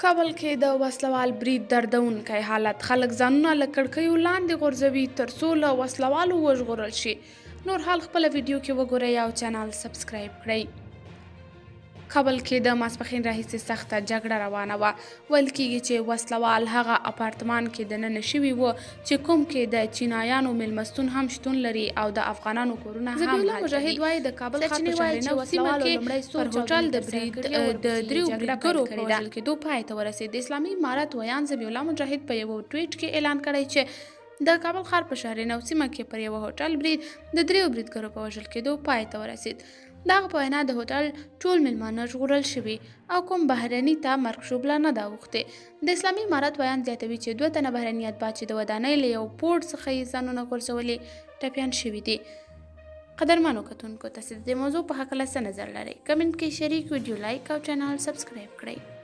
کابل کې د وسلوال برید دردونکی حالت، خلک ځانونه له کړکیو لاندې غورځوي ترڅو له وسلوالو وژغورل شي. نور حال خپله ویډیو کې وګورئ او چینل سبسکرایب کړئ. کابل کې د ماسپښین راهیسې سخته جګړه روانه وه. ویل کېږي چې وسلوال هغه اپارتمان کې دننه شوي وو چې کوم کې د چینایانو میلمستون هم شتون لري او د افغانانو کورونه هم هلته مجاهد وایي د کابل ښار په شهرنو سیمه کې پر هوټل د برید د دریو بریدګرو په وژل کېدو پای ته ورسېد. د اسلامي امارت ویان ذبیح الله مجاهد په یوه ټویټ کې اعلان کړی چې د کابل ښار په شهرنو سیمه کې پر یوه هوټل برید د دریو بریدګرو په وژل کېدو پای ته ورسېد. دغه په وینا د هوټل ټول میلمانه ژغورل شوي او کوم بهرني ته مرګ شوبله نه ده اوښتې. د اسلامي امارت ویان زیاتوي چې 2 تنه بهرني اتباع چې د ودانۍ له یو پوړ څخه یې ځانونه غورځولي ټپیان شوي دي. قدرمنو کتونکو، تاسې د دې موضوع په هکله څه نظر لرئ؟ کمنټ کې شریک، ویډیو لایک او چینل سبسکرایب کړئ.